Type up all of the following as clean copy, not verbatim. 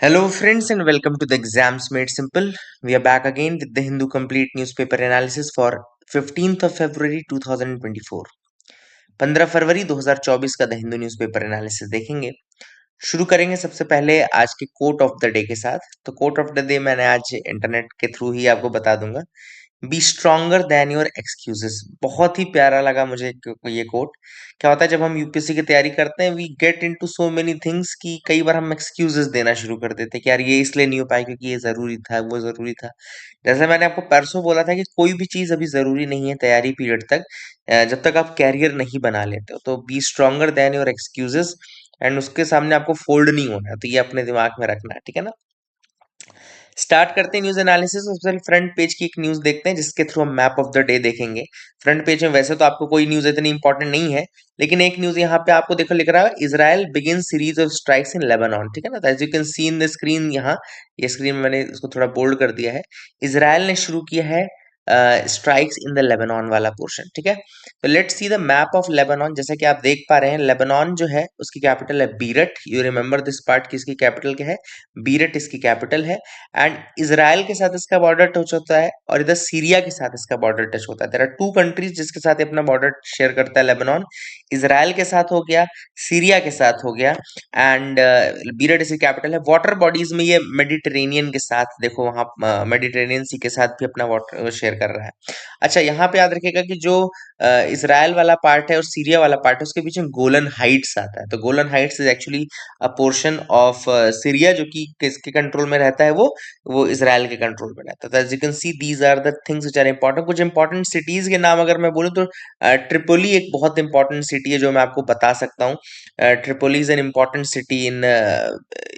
Hello, friends, and welcome to the Exams Made Simple. We are back again with the Hindu Complete Newspaper Analysis for 15th of February 2024. 15 फरवरी 2024 का the Hindu newspaper analysis देखेंगे। शुरू करेंगे सबसे पहले आज के coat of the day के साथ। तो कोट ऑफ द डे मैंने आज इंटरनेट के थ्रू ही आपको बता दूंगा। B stronger than your excuses. बहुत ही प्यारा लगा मुझे ये कोट। क्या होता है जब हम यूपीएससी की तैयारी करते हैं, we get into so many things कि कई बार हम एक्सक्यूजेस देना शुरू कर देते हैं कि यार ये इसलिए नहीं हो पाया क्योंकि ये जरूरी था, वो जरूरी था। जैसे मैंने आपको परसों बोला था कि कोई भी चीज अभी जरूरी नहीं है तैयारी पीरियड तक, जब तक आप कैरियर नहीं बना लेते हो। तो B stronger than your excuses and उसके सामने आपको फोल्ड नहीं होना है। तो ये अपने दिमाग में रखना है, ठीक है ना। स्टार्ट करते हैं न्यूज एनालिसिस। सबसे पहले फ्रंट पेज की एक न्यूज देखते हैं जिसके थ्रू हम मैप ऑफ द डे देखेंगे। फ्रंट पेज में वैसे तो आपको कोई न्यूज इतनी इंपॉर्टेंट नहीं है, लेकिन एक न्यूज यहाँ पे आपको देखो लिख रहा है, Israel begin series of strikes in Lebanon. ठीक है ना। As you can see in the screen, यहाँ ये स्क्रीन में मैंने इसको थोड़ा बोल्ड कर दिया है। इजराइल ने शुरू किया है स्ट्राइक्स इन द लेबनान वाला पोर्शन। ठीक है। तो let's see the map of Lebanon. जैसा कि आप देख पा रहे हैं, लेबनान जो है उसकी कैपिटल है Birat. You remember this part की इसकी कैपिटल क्या है, बीरट इसकी कैपिटल है। एंड इजराइल के साथ इसका बॉर्डर टच होता है और इधर सीरिया के साथ इसका बॉर्डर टच होता है। देयर आर टू कंट्रीज जिसके साथ अपना बॉर्डर शेयर करता है लेबनान। इजराइल के साथ हो गया, सीरिया के साथ हो गया, एंड बीरट इसकी कैपिटल है। वाटर बॉडीज में ये मेडिटेरेनियन के साथ, देखो वहां मेडिटेरेनियन सी के साथ भी अपना वाटर शेयर कर रहा है। अच्छा, यहाँ पे याद रखिएगा कि जो इजराइल वाला पार्ट है और सीरिया वाला पार्ट है उसके बीच में गोलन हाइट्स आता है। तो Golan Heights is actually a portion of Syria, जो कि किसके कंट्रोल में रहता है, वो इजराइल के कंट्रोल में रहता है। As you can see these are the things which are important. कुछ इंपॉर्टेंट सिटीज के नाम अगर मैं बोलूँ तो ट्रिपोली एक बहुत इंपॉर्टेंट सिटी है जो मैं आपको बता सकता हूँ। Tripoli is an important city in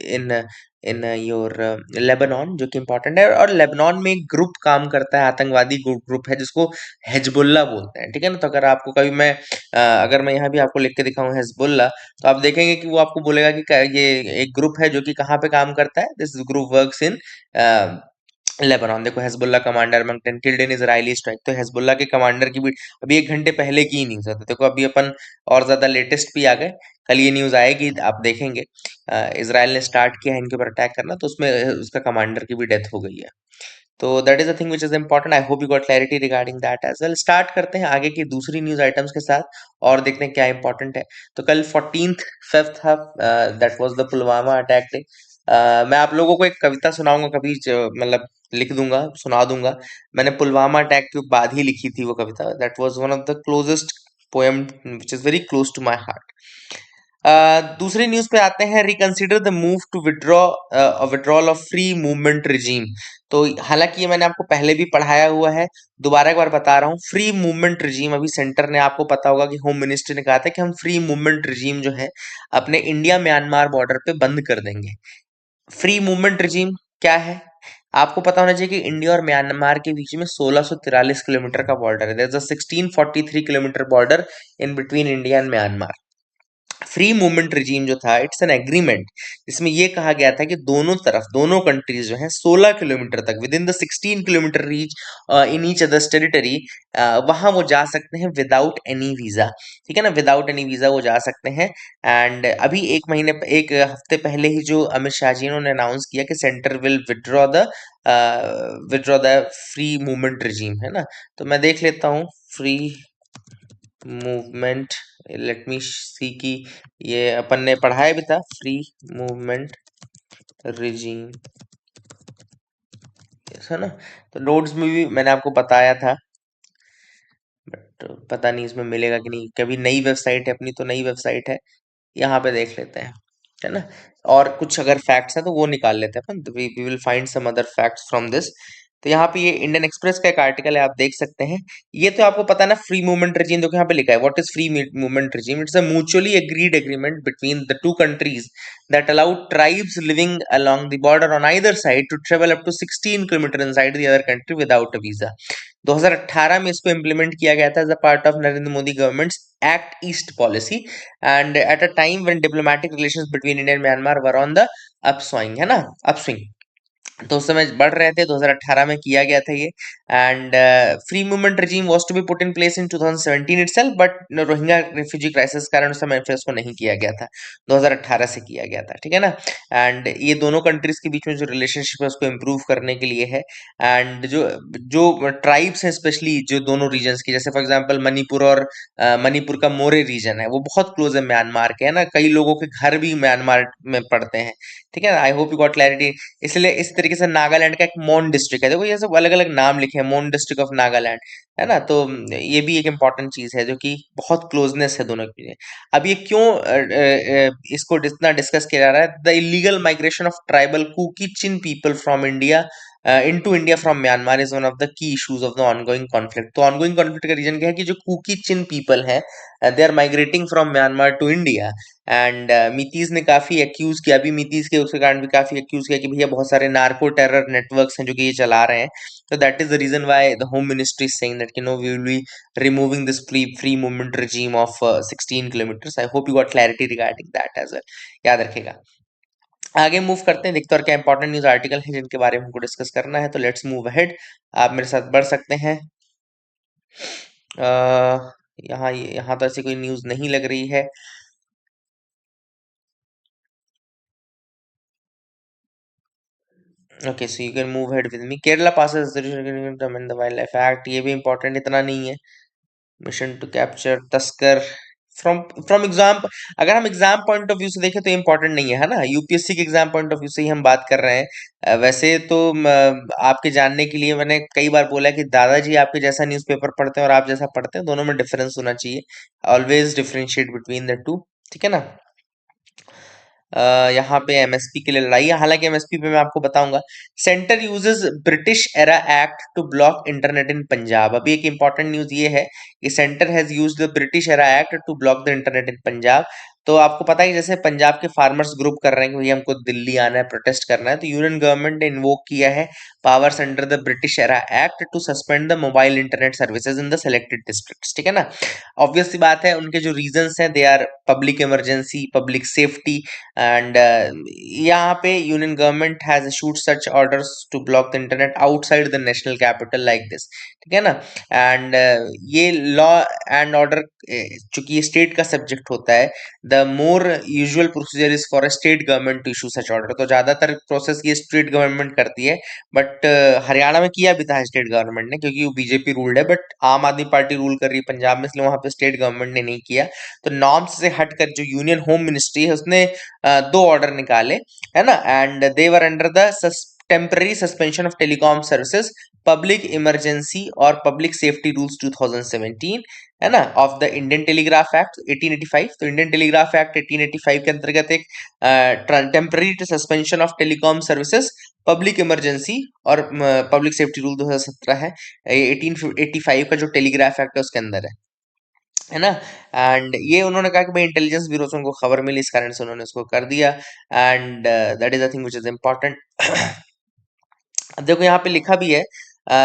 in in your Lebanon, जो कि इंपॉर्टेंट है। और लेबनान में एक ग्रुप काम करता है, आतंकवादी ग्रुप है जिसको हिजबुल्ला बोलते हैं। ठीक है ना। तो अगर आपको कभी मैं अगर मैं यहाँ भी आपको लिख के दिखाऊं हिजबुल्ला, तो आप देखेंगे कि वो आपको बोलेगा कि ये एक ग्रुप है जो कि कहाँ पे काम करता है। This group works in Lebanon. देखो, Hezbollah commander among 10 killed in Israeli strike. तो हिजबुल्ला के कमांडर की भी अभी 1 घंटे पहले की न्यूज है। तो देखो अभी अपन और ज्यादा लेटेस्ट भी आ गए। कल ये न्यूज आएगी, आप देखेंगे इसराइल ने स्टार्ट किया है इनके ऊपर अटैक करना, तो उसमें उसका कमांडर की भी डेथ हो गई है। तो that is a thing which is important. I hope you got clarity regarding that as well. Start करते हैं आगे की दूसरी न्यूज आइटम्स के साथ और देखते हैं क्या इंपॉर्टेंट है। तो कल 14th फिफ्थ था, that was the Pulwama attack day. मैं आप लोगों को एक कविता सुनाऊंगा कभी, मतलब लिख दूंगा, सुना दूंगा। मैंने पुलवामा अटैक के बाद ही लिखी थी वो कविता। That was one of the closest poem which is very close to my heart. दूसरी न्यूज पे आते हैं। Reconsider the move to withdrawal of free movement regime. तो हालांकि ये मैंने आपको पहले भी पढ़ाया हुआ है, दोबारा एक बार बता रहा हूँ। फ्री मूवमेंट रिजीम, अभी सेंटर ने, आपको पता होगा कि होम मिनिस्ट्री ने कहा था कि हम फ्री मूवमेंट रिजीम जो है अपने इंडिया म्यांमार बॉर्डर पे बंद कर देंगे। फ्री मूवमेंट रिजीम क्या है, आपको पता होना चाहिए कि इंडिया और म्यांमार के बीच में 1643 किलोमीटर का बॉर्डर है। There is a 1643 kilometre border in between India and Myanmar. Free movement regime जो था, इट्स एन एग्रीमेंट जिसमें ये कहा गया था कि दोनों तरफ, दोनों कंट्रीज जो है 16 किलोमीटर तक, with in the 16 kilometre reach in each others territory, वहां वो जा सकते हैं विदाउट एनी वीजा। ठीक है ना, विदाउट एनी वीजा वो जा सकते हैं। एंड अभी एक हफ्ते पहले ही जो अमित शाह जी ने अनाउंस किया कि centre will withdraw the free movement regime, है ना। तो मैं देख लेता हूँ फ्री मूवमेंट, लेट मी सी की ये अपन ने पढ़ाया भी था, फ्री मूवमेंट रिजीम, है ना। तो नोट्स में भी मैंने आपको बताया था, बट पता नहीं इसमें मिलेगा कि नहीं। कभी नई वेबसाइट है अपनी, तो नई वेबसाइट है, यहाँ पे देख लेते हैं, है ना। और कुछ अगर फैक्ट्स हैं तो वो निकाल लेते हैं अपन, we will find some other facts from this. तो यहाँ पे ये इंडियन एक्सप्रेस का एक आर्टिकल है, आप देख सकते हैं। ये तो आपको पता है ना, फ्री मूवमेंट रिजीम। देखो यहाँ पे लिखा है, what is free movement regime? It's a mutually agreed agreement between the two countries that allow tribes living along the border on either side to travel up to 16 kilometer inside the other country without a visa। 2018 में इसको implement किया गया था as a part of Narendra Modi government's act east policy, and at a time when diplomatic relations between India and Myanmar were on the upswing, है ना, upswing. तो उस समय बढ़ रहे थे। 2018 में किया गया था ये। And free movement regime was to be put in place in 2017 itself, but Rohingya refugee crisis कारण उस समय फिर उसको नहीं किया गया था। 2018 से किया गया था, ठीक है ना। एंड ये दोनों कंट्रीज के बीच में जो रिलेशनशिप है उसको इम्प्रूव करने के लिए है। एंड जो जो ट्राइब्स हैं, स्पेशली जो दोनों रीजन्स की, जैसे फॉर एग्जांपल मणिपुर और मणिपुर का मोरे रीजन है, वो बहुत क्लोज है म्यांमार के, है ना। कई लोगों के घर भी म्यांमार में पड़ते हैं, ठीक है ना। आई होप यू गॉट क्लैरिटी। इसलिए इस तरीके से नागालैंड का एक मोन डिस्ट्रिक्ट है, देखो ये सब अलग अलग नाम लिखे हैं, मोन डिस्ट्रिक्ट ऑफ नागालैंड, है ना। तो ये भी एक इंपॉर्टेंट चीज है जो कि बहुत क्लोजनेस है दोनों के लिए। अब ये क्यों इसको इतना डिस्कस किया जा रहा है? The illegal migration of tribal Kuki chin people from India into India from Myanmar is one of the key issues of the ongoing conflict। तो ongoing conflict का रीजन क्या है कि जो कुकी चिन पीपल है, they are migrating from Myanmar to India. And Meiteis ने काफी accused किया, अभी मितीज के उसके कारण भी काफी एक्यूज किया कि भैया बहुत सारे नार्को टेरर नेटवर्क्स हैं जो कि ये चला रहे हैं। तो that is the reason why the home ministry is saying that no we will be removing this free movement regime of 16 kilometres. I hope you got clarity regarding that as well, याद रखेगा। आगे move करते हैं, देखते हैं और क्या important news article है जिनके बारे में हमको डिस्कस करना है। तो लेट्स मूव अहेड, आप मेरे साथ बढ़ सकते हैं। यहाँ यहाँ तो ऐसी कोई न्यूज नहीं लग रही है। Okay, so you can move head with me. Kerala passes the resolution to amend the wildlife act, ये भी इंपॉर्टेंट इतना नहीं है। मिशन टू कैप्चर तस्कर फ्रॉम फ्रॉम एग्जाम, अगर हम एग्जाम पॉइंट ऑफ व्यू से देखें तो इंपॉर्टेंट नहीं है ना, यूपीएससी के एग्जाम पॉइंट ऑफ व्यू से ही हम बात कर रहे हैं। वैसे तो आपके जानने के लिए मैंने कई बार बोला है कि दादाजी आपके जैसा न्यूज़पेपर पढ़ते हैं और आप जैसा पढ़ते हैं, दोनों में डिफरेंस होना चाहिए। Always differentiate between the two, ठीक है ना। यहाँ पे एमएसपी के लिए लड़ाई है, हालांकि एमएसपी पे मैं आपको बताऊंगा। Centre uses British era act to block internet in Punjab. अभी एक इंपॉर्टेंट न्यूज ये है कि centre has used the British era act to block the internet in Punjab. तो आपको पता है जैसे पंजाब के फार्मर्स ग्रुप कर रहे हैं कि भैया हमको दिल्ली आना है, प्रोटेस्ट करना है, तो यूनियन गवर्नमेंट ने इन्वोक किया है powers under the British era act to suspend the mobile internet services in the selected districts, ठीक है ना। ऑब्वियस सी बात है, उनके जो रीजंस हैं they are public emergency, public safety, and यहाँ पे union government has issued such orders to block the internet outside the national capital like this, ठीक है ना। एंड ये लॉ एंड ऑर्डर चूंकि ये स्टेट का सब्जेक्ट होता है, the more usual procedure is for a state government to issue such order. तो ज्यादातर प्रोसेस ये स्टेट गवर्नमेंट करती है, बट हरियाणा में किया भी था स्टेट गवर्नमेंट ने, क्योंकि वो बीजेपी रूल्ड है, बट आम आदमी पार्टी रूल कर रही है पंजाब में, इसलिए वहां पे स्टेट गवर्नमेंट ने नहीं किया। तो नॉर्म्स से हटकर जो यूनियन होम मिनिस्ट्री है उसने दो ऑर्डर निकाले, है ना। And they were under the temporary suspension of telecom services, public emergency और पब्लिक सेफ्टी रूल्स 2017, है ना, of the Indian telegraph act 1885। तो इंडियन टेलीग्राफ एक्ट 1885 के अंतर्गत एक temporary suspension of telecom services, public emergency और पब्लिक सेफ्टी रूल 2017 है। 1885 का जो टेलीग्राफ एक्ट है उसके अंदर है ना। एंड ये उन्होंने कहा कि भाई इंटेलिजेंस ब्यूरो से उनको खबर मिली, इस कारण से उन्होंने इसको कर दिया। And that is the thing which is important. अब देखो यहाँ पे लिखा भी है,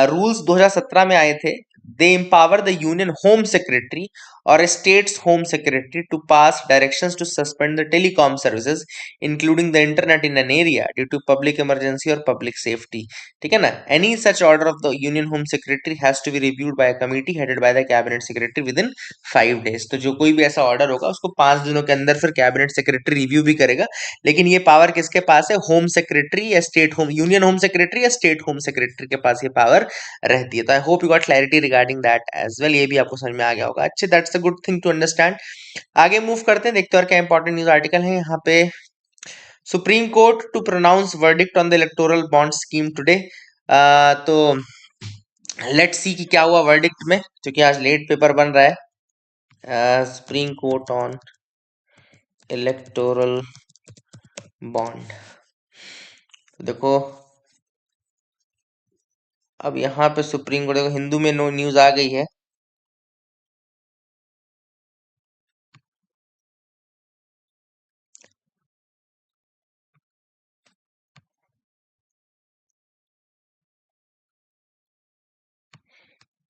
रूल्स 2017 में आए थे। They empower the union home secretary और states home secretary to pass directions to suspend the telecom services including the internet in an area due to public emergency और पब्लिक सेफ्टी, ठीक है ना। Any such order of the union home secretary has to be reviewed by a committee headed by the cabinet secretary within 5 days। तो जो कोई भी ऐसा order होगा उसको 5 दिनों के अंदर फिर कैबिनेट सेक्रेटरी रिव्यू भी करेगा। लेकिन ये पावर किसके पास है? होम सेक्रेटरी या state home, union home secretary या स्टेट होम सेक्रेटरी के पास ये पावर रहती है। तो I hope you got clarity regarding that as well, ये भी आपको समझ में आ गया होगा। अच्छे, that's a good thing to understand. आगे मूव करते हैं, देखते हैं और क्या इंपॉर्टेंट न्यूज आर्टिकल है यहाँ पे। Supreme Court to pronounce verdict on the electoral bond scheme today. तो लेट्स सी कि क्या हुआ वर्डिक्ट में, क्योंकि आज लेट पेपर बन रहा है। Supreme Court on electoral bond, देखो अब यहाँ पे सुप्रीम कोर्ट, देखो हिंदू में नो न्यूज आ गई है।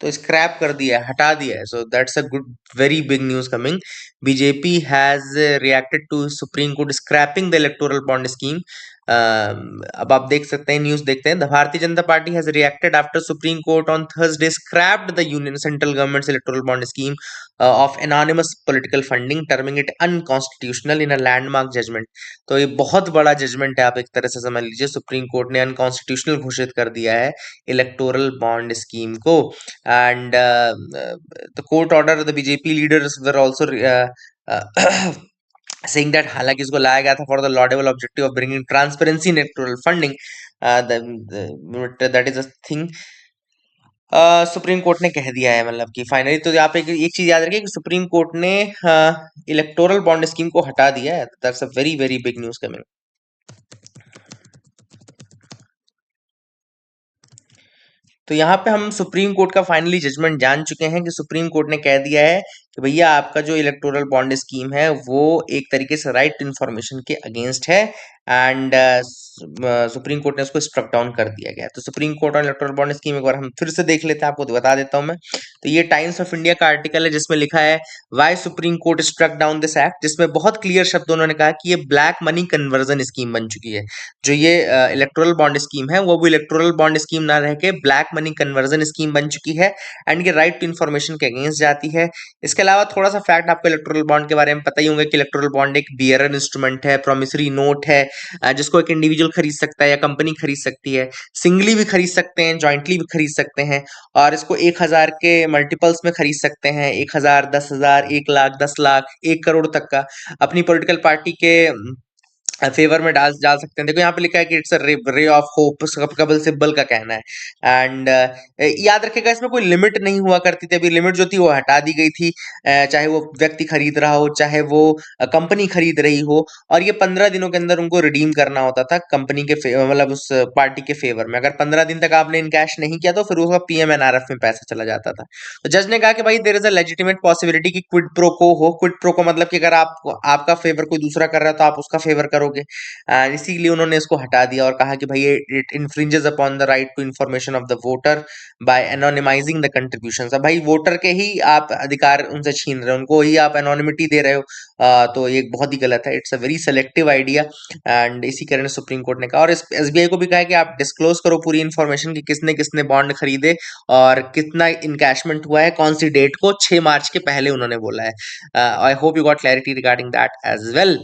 तो स्क्रैप कर दिया है, हटा दिया है। So that's a good, very big news coming. BJP has reacted to Supreme Court scrapping the electoral bond scheme. अब आप देख सकते हैं, न्यूज देखते हैं। The Bharatiya Janata Party has reacted after Supreme Court on Thursday scrapped the union central government's electoral bond scheme of anonymous political funding, terming it unconstitutional in a landmark judgment. तो ये बहुत बड़ा जजमेंट है, आप एक तरह से समझ लीजिए। सुप्रीम कोर्ट ने अनकॉन्स्टिट्यूशनल घोषित कर दिया है इलेक्टोरल बॉन्ड स्कीम को। And the court order the BJP leaders were also saying that हालांकि इसको लाया गया था for the laudable objective of bringing transparency in electoral funding, that is a thing supreme court ने कह दिया है, मतलब कि फाइनली। तो यहाँ पे एक चीज याद रखिए कि सुप्रीम कोर्ट ने इलेक्टोरल बॉन्ड स्कीम को हटा दिया है। That's a very very big news coming. तो यहाँ पे हम सुप्रीम कोर्ट का फाइनली जजमेंट जान चुके हैं कि सुप्रीम कोर्ट ने कह दिया है कि भैया आपका जो इलेक्टोरल बॉन्ड स्कीम है वो एक तरीके से राइट इन्फॉर्मेशन के अगेंस्ट है। एंड सुप्रीम कोर्ट ने उसको स्ट्रक डाउन कर दिया गया। तो सुप्रीम कोर्ट और इलेक्टोरल बॉन्ड स्कीम एक बार हम फिर से देख लेते हैं, आपको बता देता हूँ मैं। तो ये टाइम्स ऑफ इंडिया का आर्टिकल है जिसमें लिखा है why Supreme Court struck down this act, जिसमें बहुत क्लियर शब्द उन्होंने कहा कि ये ब्लैक मनी कन्वर्जन स्कीम बन चुकी है। जो ये इलेक्टोरल बॉन्ड स्कीम है वो इलेक्टोरल बॉन्ड स्कीम ना रह के ब्लैक मनी कन्वर्जन स्कीम बन चुकी है, एंड ये राइट टू इन्फॉर्मेशन के अगेंस्ट जाती है। इसके अलावा थोड़ा सा फैक्ट आपको इलेक्टोरल बॉन्ड के बारे में पता ही होंगे कि इलेक्टोरल बॉन्ड एक बियरर इंस्ट्रूमेंट है, प्रोमिसरी नोट है, जिसको एक इंडिविजुअल खरीद सकता है या कंपनी खरीद सकती है। सिंगली भी खरीद सकते हैं, जॉइंटली भी खरीद सकते हैं, और इसको 1,000 के मल्टीपल्स में खरीद सकते हैं। 1,000, 10,000, 1 लाख, 10 लाख, 1 करोड़ तक का अपनी पॉलिटिकल पार्टी के फेवर में डाल डाल सकते हैं। देखो यहाँ पे लिखा है कि it's a ray of hope, Kapil Sibal का कहना है। एंड याद रखिएगा इसमें कोई लिमिट नहीं हुआ करती थी, अभी लिमिट जो थी वो हटा दी गई थी। चाहे वो व्यक्ति खरीद रहा हो, चाहे वो कंपनी खरीद रही हो, और ये 15 दिनों के अंदर उनको रिडीम करना होता था कंपनी के मतलब उस पार्टी के फेवर में। अगर 15 दिन तक आपने इन कैश नहीं किया तो फिर उसका पीएमएनआरएफ में पैसा चला जाता था। तो जज ने कहा कि भाई there is a legitimate possibility कि क्विड प्रो को हो। क्विड प्रो को मतलब कि अगर आप आपका फेवर कोई दूसरा कर रहा है तो आप उसका फेवर करोगे। इसीलिए उन्होंने इसको हटा दिया और कहा कि भाई it infringes upon the right to information of the voter by anonymizing the contributions. अब भाई वोटर के ही आप अधिकार उनसे छीन रहे हो, उनको ही आप एनोनिमिटी दे रहे हो। तो ये बहुत ही गलत है। It's a very selective idea, and इसी कारण सुप्रीम कोर्ट ने कहा। और एसबीआई को भी कहा है कि आप डिस्क्लोज करो पूरी इन्फॉर्मेशन कि किसने किसने बॉन्ड खरीदे और कितना इनकैशमेंट हुआ है, कौन सी डेट को। 6 मार्च के पहले उन्होंने बोला है। I hope you got clarity regarding that as well.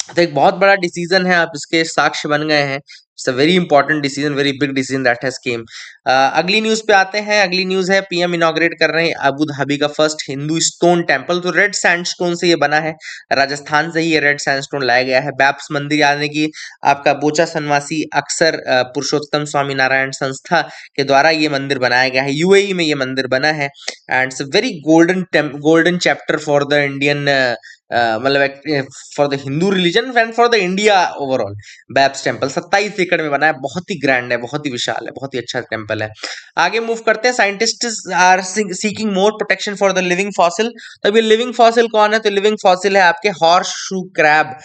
तो एक बहुत बड़ा डिसीजन है, आप इसके साक्ष्य बन गए हैं। It's a very important decision, very big decision that has came. अगली न्यूज पे आते हैं। अगली न्यूज है पीएम इनॉग्रेट कर रहे हैं अबू धाबी का फर्स्ट हिंदू स्टोन टेंपल। तो रेड सैंडस्टोन से ये बना है, राजस्थान से ही ये रेड सैंडस्टोन लाया गया है। बैप्स मंदिर यानी कि आपका बोचा सनवासी अक्सर पुरुषोत्तम स्वामी नारायण संस्था के द्वारा ये मंदिर बनाया गया है। यूएई में ये मंदिर बना है, and it's a very golden chapter for the Indian, मतलब for the Hindu religion and for the India overall. BAPS temple 27 एकड़ में बना है, बहुत ही ग्रैंड है, बहुत ही विशाल है, बहुत ही अच्छा टेम्पल है। आगे मूव करते हैं। Scientists are seeking more protection for the living fossil. तो अभी लिविंग फॉसिल कौन है? तो लिविंग फॉसिल है आपके horseshoe crab.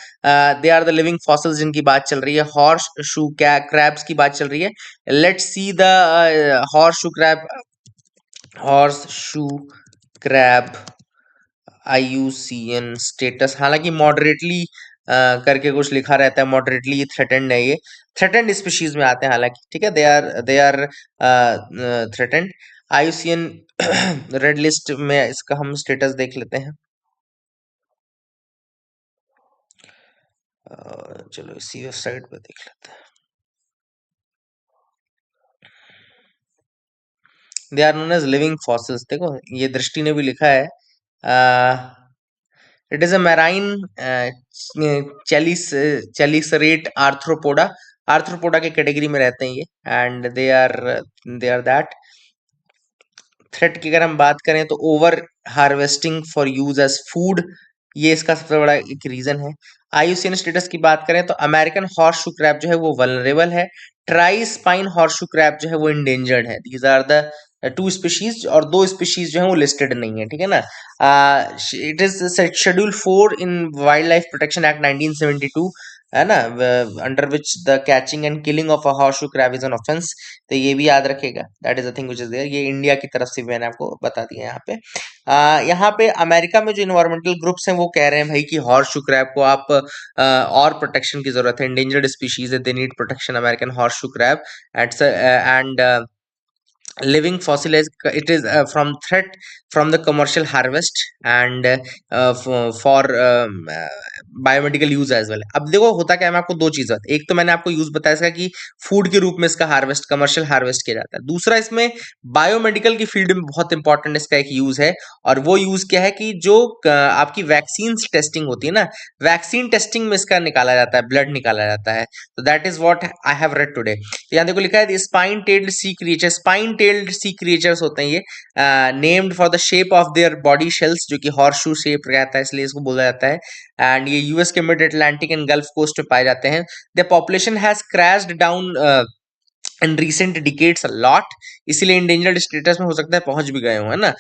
They are the living fossils जिनकी बात चल रही है, हॉर्स शू क्रैब्स की बात चल रही है। Let's see the horse shoe crab. Horse shoe crab IUCN status, हालांकि मॉडरेटली करके कुछ लिखा रहता है, मॉडरेटली थ्रेटेंड है। ये थ्रेटेंड स्पीशीज में आते हैं हालांकि, ठीक है। They are threatened. IUCN red list में इसका हम स्टेटस देख लेते हैं। चलो इसी वेबसाइट पे देख लेते हैं। They are known as living fossils. देखो ये दृष्टि ने भी लिखा है, it is a marine chelicerate arthropoda. Arthropoda के कैटेगरी में रहते हैं ये, and they are that. Threat की अगर हम बात करें तो over harvesting for use as food, ये इसका सबसे बड़ा एक रीजन है। IUCN स्टेटस की बात करें तो अमेरिकन हॉर्स शू क्रैब जो है वो वल्नरेबल है। Try spine horse shoe crab जो है वो इंडेंजर्ड है। दीज आर द 2 स्पीशीज, और 2 स्पीशीज जो है वो लिस्टेड नहीं है, ठीक है ना। It is schedule 4 in wildlife protection act 1972। है ना, under which the catching and killing of a horseshoe crab is an offence. तो ये भी याद रखेगा, that is the thing which is there. ये इंडिया की तरफ से मैंने आपको बता दिया यहाँ पे। यहाँ पे अमेरिका में जो इन्वायरमेंटल ग्रुप्स हैं वो कह रहे हैं भाई कि हॉर्स शू क्रैब को आप और प्रोटेक्शन की जरूरत है, इंडेंजर्ड स्पीशीज है, they need protection American horse shoe crab and living fossilized, it is from threat from the commercial harvest and for biomedical use as well. अब देखो होता क्या है, मैं आपको दो चीज बताता, एक तो मैंने आपको यूज बताया इसका कि फूड के रूप में इसका हार्वेस्ट, कमर्शियल हार्वेस्ट किया जाता है। दूसरा इसमें बायोमेडिकल की फील्ड में बहुत इंपॉर्टेंट इसका एक यूज है, और वो यूज क्या है कि जो आपकी वैक्सीन टेस्टिंग होती है ना, वैक्सीन टेस्टिंग में इसका निकाला जाता है, ब्लड निकाला जाता है। तो that is what I have read today. यहाँ देखो लिखा है स्पाइन टेल्ड सी creature, spine tailed sea creatures होते हैं ये, named for the shape of their body shells, जो कि हॉर्स शू शेप रहता है इसलिए इसको बोला जाता है। एंड ये यूएस के mid Atlantic and gulf coast में पाए जाते हैं। The population has crashed down in recent decades a lot, इसीलिए इंडेंजर्ड स्टेटस में हो सकता है पहुंच भी गए हो, है ना।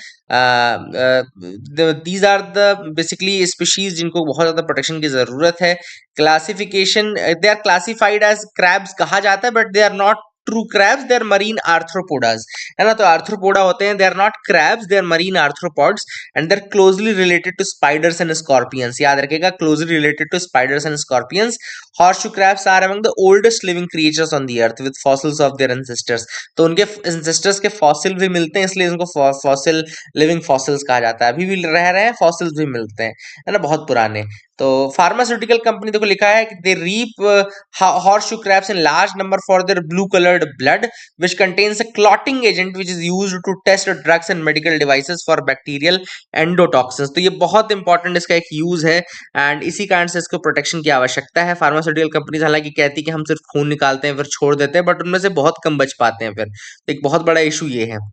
These are the basically species जिनको बहुत ज्यादा प्रोटेक्शन की जरूरत है। Classification, they are classified as crabs कहा जाता है, but they are not true crabs, they are marine arthropodas, है ना। तो आर्थ्रोपोडा होते हैं, they are not crabs, they are marine arthropods and they are closely related to spiders and scorpions. याद रखिएगा, closely related to spiders and scorpions. Horseshoe crabs are among the oldest living creatures on the earth with fossils of their ancestors। तो उनके ancestors के fossil भी मिलते हैं, इसलिए उनको फॉसिल, लिविंग फॉसिल्स कहा जाता है। अभी भी रह रहे हैं, फॉसिल्स भी मिलते हैं, है ना, बहुत पुराने। तो फार्मास्यूटिकल कंपनी देखो लिखा है कि दे reap horseshoe crabs in large number for their blue colored blood which contains a clotting agent which is used to test drugs and medical devices for bacterial endotoxins। तो ये बहुत इंपॉर्टेंट इसका एक use है, एंड इसी कारण से इसको प्रोटेक्शन की आवश्यकता है। फार्मास्यूटिकल कंपनीज हालांकि कहती है कि हम सिर्फ खून निकालते हैं फिर छोड़ देते हैं, बट उनमें से बहुत कम बच पाते हैं फिर। तो एक बहुत बड़ा इशू ये है।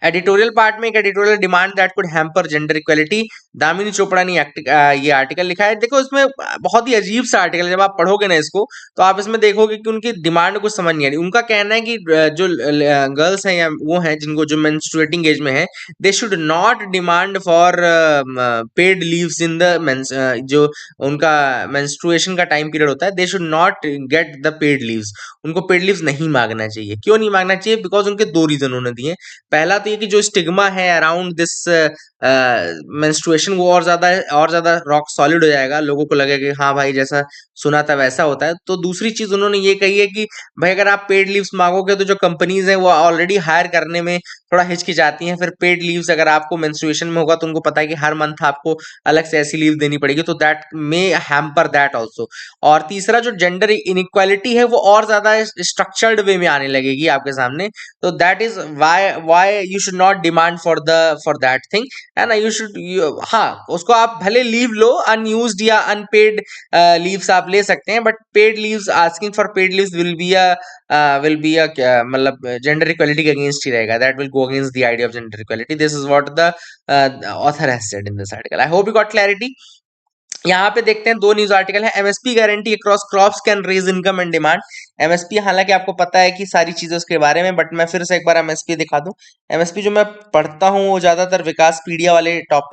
एडिटोरियल पार्ट में एक editorial demand that could hamper gender equality, Damini Chopra ने ये आर्टिकल लिखा है। देखो इसमें बहुत ही अजीब सा आर्टिकल, जब आप पढ़ोगे ना इसको तो आप इसमें देखोगे कि उनकी डिमांड कुछ समझ नहीं आ रही। उनका कहना है कि जो गर्ल्स हैं या वो हैं जिनको जो मेंस्ट्रुएटिंग एज में है, they should not demand for paid leaves in the जो उनका मेंस्ट्रुएशन का टाइम पीरियड होता है, they should not get the paid leaves. उनको पेड लीव्स नहीं मांगना चाहिए। क्यों नहीं मांगना चाहिए? बिकॉज उनके दो रीजन उन्होंने दिए। पहला तो ये कि जो स्टिग्मा है अराउंड दिस मेंस्ट्रुएशन वो और ज्यादा रॉक सॉलिड हो जाएगा, लोगों को लगेगा कि हाँ भाई जैसा सुना था वैसा होता है। तो दूसरी चीज उन्होंने ये कही है कि भाई अगर आप पेड लीव्स मांगोगे तो जो कंपनीज हैं वो ऑलरेडी हायर करने में थोड़ा हिचकिचाती हैं। फिर पेड लीव्स अगर आपको मेंस्ट्रुएशन में होगा तो उनको पता है कि हर मंथ आपको अलग से ऐसी लीव देनी पड़ेगी, तो that may hamper that also. और तीसरा जो जेंडर इनइक्वालिटी है वो और ज्यादा स्ट्रक्चर्ड वे में आने लगेगी आपके सामने। तो that is why you should not demand for that thing, है ना। हाँ उसको आप भले लीव लो, अनयूज्ड या अनपेड लीव्स आप ले सकते हैं, but paid leaves, asking for paid leaves will be a मतलब जेंडर इक्वालिटी के अगेंस्ट ही रहेगा। That will go against the idea of gender equality. This is what the author has said in this article. I hope you got clarity. यहाँ पे देखते हैं दो news article है। MSP guarantee across crops can raise income and demand. MSP हालांकि आपको पता है कि सारी चीजें उसके बारे में, बट मैं फिर से एक बार एमएसपी दिखा दूं। एमएसपी जो मैं पढ़ता हूँ वो ज्यादातर विकास पीडिया वाले टॉप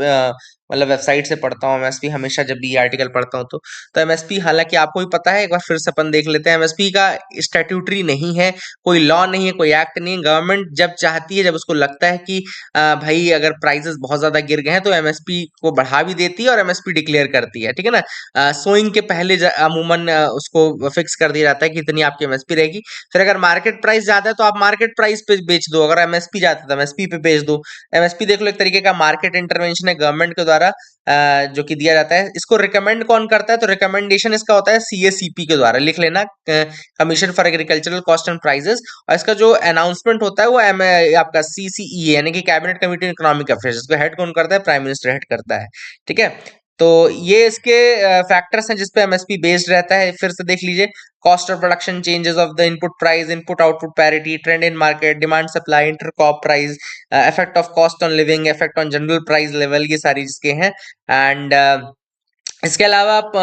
मतलब वेबसाइट से पढ़ता हूँ एमएसपी, हमेशा जब भी ये आर्टिकल पढ़ता हूँ तो एमएसपी हालांकि आपको भी पता है, एक बार फिर से अपन देख लेते हैं। एमएसपी का स्टैट्यूटरी नहीं है, कोई लॉ नहीं है, कोई एक्ट नहीं है। गवर्नमेंट जब चाहती है, जब उसको लगता है कि भाई अगर प्राइसेस बहुत ज्यादा गिर गए हैं तो एमएसपी को बढ़ा भी देती है और एमएसपी डिक्लेयर करती है, ठीक है ना। सोइंग के पहले अमूमन उसको फिक्स कर दिया जाता है कि इतनी आपकी एमएसपी रहेगी। फिर अगर मार्केट प्राइस ज्यादा है तो आप मार्केट प्राइस पे बेच दो, अगर एमएसपी जाता है तो एमएसपी पे बेच दो। एमएसपी देख लो एक तरीके का मार्केट इंटरवेंशन है गवर्नमेंट के द्वारा जो कि दिया जाता है। इसको रिकमेंड कौन करता है? तो रिकमेंडेशन इसका होता है सीएसीपी के द्वारा, लिख लेना, commission for agricultural cost and prices. और इसका जो अनाउंसमेंट होता है वो आपका सीसीई यानी कि cabinet committee on economic affairs, इसको हेड कौन करता है? प्राइम मिनिस्टर हेड करता है, ठीक है। तो ये इसके फैक्टर्स हैं जिसपे एमएसपी बेस्ड रहता है। फिर से देख लीजिए, cost of production, changes of the input price, input output parity, trend in market, demand supply, intercrop price, effect of cost on living, effect on general price level, ये सारी चीजें हैं। एंड इसके अलावा आप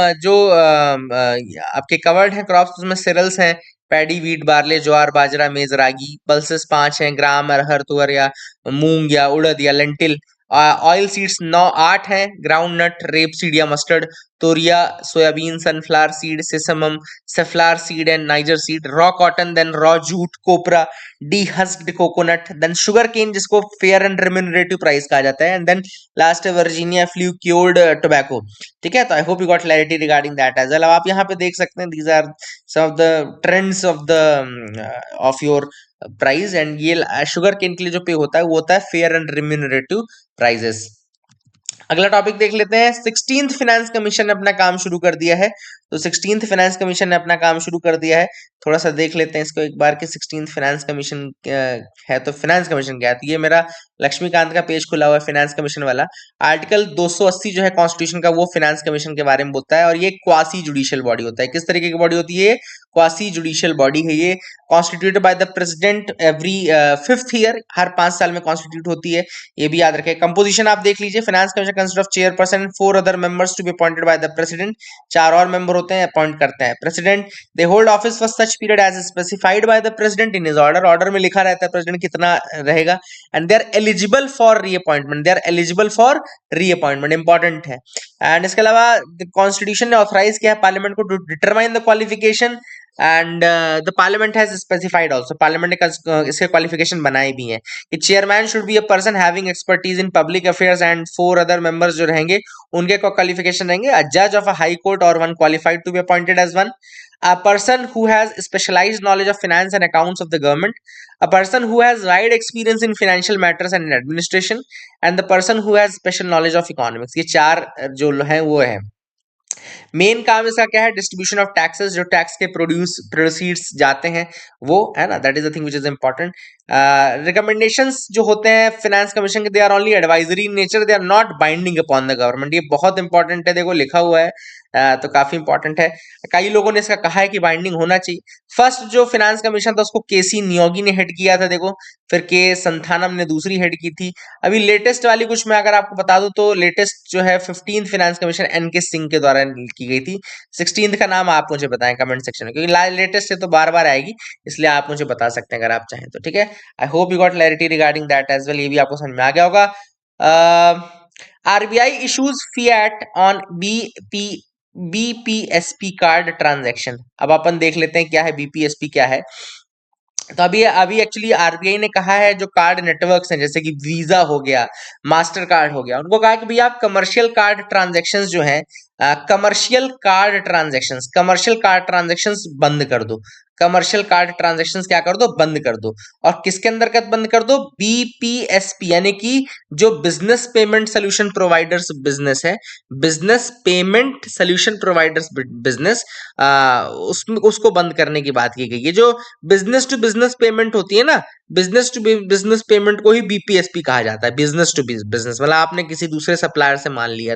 आपके कवर्ड हैं क्रॉप्स, उसमें सिरल्स हैं, पैडी, वीट, बार्ले, ज्वार, बाजरा, मेज, रागी। पल्सेस 5 हैं, ग्राम, अरहर, तुअर या मूंग या उड़द या लेंटिल। ऑयल सीड्स 8 हैं, ग्राउंड नट, रेप सीड या mustard. Toria, soybean, sunflower seed, sesamum, safflower seed and niger seed, raw cotton, then raw jute, copra, dehusked coconut, then sugar cane जिसको fair and remunerative price कहा जाता है, and then last है Virginia flue cured tobacco. ठीक है, तो I hope you got clarity regarding that as well. अब आप यहाँ पे देख सकते हैं these are some of the trends of your price, and ये शुगर केन के लिए जो पे होता है वो होता है फेयर एंड रिम्यूनरेटिव प्राइजेस। अगला टॉपिक देख लेते हैं। 16th फाइनेंस कमीशन ने अपना काम शुरू कर दिया है। तो 16th फाइनेंस कमीशन ने अपना काम शुरू कर दिया है। थोड़ा सा देख लेते हैं इसको एक बार कि 16th फाइनेंस कमीशन है तो फाइनेंस कमीशन क्या है। तो ये मेरा लक्ष्मीकांत का पेज खुला हुआ है फाइनेंस कमीशन वाला। आर्टिकल 280 जो है कॉन्स्टिट्यूशन का वो फाइनेंस कमीशन के बारे में बोलता है, और ये क्वासी जुडिशियल बॉडी होता है। किस तरीके की बॉडी होती है? क्वासी जुडिशियल बॉडी है ये, constituted by the president every 5th year, हर 5 साल में कॉन्स्टिट्यूट होती है। ये भी याद रखें। कंपोजिशन आप देख लीजिए, finance commission consist of chairperson and 4 other members to be appointed by the president. 4 और मेंबर होते हैं, अपॉइंट करते हैं president. They hold office for such period as specified by the president in his order. Order में लिखा रहता है president कितना रहेगा। And they are eligible for reappointment, they are eligible for reappointment, important है। एंड इसके अलावा कॉन्स्टिट्यूशन ने ऑथराइज किया है पार्लियामेंट को to determine the qualification, and the parliament has specified also, parliament ने इसके क्वालिफिकेशन बनाए भी हैं कि chairman should be a person having expertise in public affairs, and 4 other members जो रहेंगे उनके क्वालिफिकेशन रहेंगे अ जज ऑफ अ हाई कोर्ट और one qualified to be appointed as one, a person who has specialized knowledge of finance and accounts of the government, a person who has wide experience in financial matters and in administration, and the person who has special knowledge of economics। ये चार जो हैं वो है। Main काम इसका क्या है? डिस्ट्रीब्यूशन ऑफ टैक्सेस, जो टैक्स के प्रोसीड्स जाते हैं वो है ना, that is the thing which is important. Recommendations जो होते हैं फाइनेंस कमीशन के, they are only advisory in nature, they are not binding upon the government. ये बहुत इंपॉर्टेंट है, देखो लिखा हुआ है। तो काफी इंपॉर्टेंट है। कई लोगों ने इसका कहा है कि बाइंडिंग होना चाहिए। फर्स्ट जो फाइनेंस कमीशन था उसको केसी नियोगी ने हेड किया था, देखो, फिर के संथानम ने दूसरी हेड की थी। अभी लेटेस्ट वाली कुछ मैं अगर आपको बता दूं तो लेटेस्ट जो है 15th फाइनेंस कमीशन एन के सिंह के द्वारा की गई थी। 16th का नाम आप मुझे बताएं कमेंट सेक्शन में, क्योंकि लेटेस्ट है तो बार बार आएगी, इसलिए आप मुझे बता सकते हैं अगर आप चाहें तो। ठीक है, I hope you got clarity regarding that as well. ये भी आपको समझ में आ गया होगा। RBI issues fiat on BPSP card transaction. अब अपन देख लेते हैं क्या है बीपीएसपी क्या है। तो अभी एक्चुअली आरबीआई ने कहा है जो कार्ड नेटवर्क्स हैं जैसे कि वीजा हो गया, मास्टर कार्ड हो गया, उनको कहा कि भैया आप कमर्शियल कार्ड ट्रांजैक्शंस जो हैं, कमर्शियल कार्ड ट्रांजैक्शंस बंद कर दो। कमर्शियल कार्ड ट्रांजैक्शंस क्या कर दो? बंद कर दो। और किसके अंतर्गत बंद कर दो? बीपीएसपी, यानी कि जो business payment solution providers business है, business payment solution providers business, उसमें उसको बंद करने की बात की गई है। जो बिजनेस टू बिजनेस पेमेंट होती है ना, बिजनेस टू बिजनेस पेमेंट को ही बीपीएसपी कहा जाता है, बिजनेस टू बिजनेस, मतलब आपने किसी दूसरे सप्लायर से माल लिया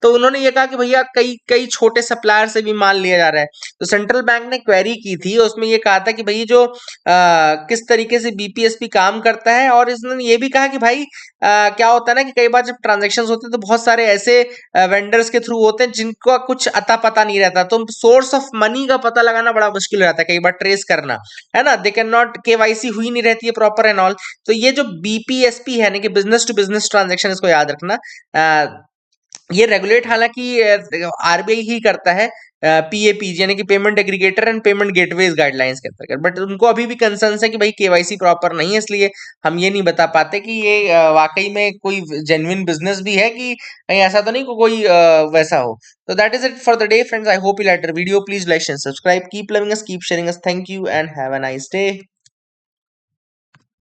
तो उन्होंने ये कहा कि भैया कई कई छोटे सप्लायर से भी माल लिया जा रहा है। तो सेंट्रल बैंक ने क्वेरी की थी, उसमें ये कहा था कि भाई जो किस तरीके से बीपीएसपी काम करता है, और इसने ये भी कहा कि भाई क्या होता है ना कि कई बार जब ट्रांजेक्शन होते हैं तो बहुत सारे ऐसे वेंडर्स के थ्रू होते हैं जिनका कुछ अता पता नहीं रहता, तो सोर्स ऑफ मनी का पता लगाना बड़ा मुश्किल रहता है कई बार, ट्रेस करना, है ना। दे कैन नॉट, केवाईसी हुई नहीं रहती है प्रॉपर एंड ऑल। तो ये जो बीपीएसपी है ना कि बिजनेस टू बिजनेस ट्रांजेक्शन, इसको याद रखना। ये रेगुलेट हालांकि आरबीआई ही करता है, पीएपीजी यानी कि payment aggregator and payment gateways guidelines के अंतर्गत, बट उनको अभी भी कंसर्न है कि भाई केवाईसी प्रॉपर नहीं है, इसलिए हम ये नहीं बता पाते कि ये वाकई में कोई जेन्युइन बिजनेस भी है, कि कहीं ऐसा तो नहीं कि कोई वैसा हो। तो that is it for the day friends, I hope you like the video, please like and subscribe, keep loving us, keep sharing us, thank you and have a nice day.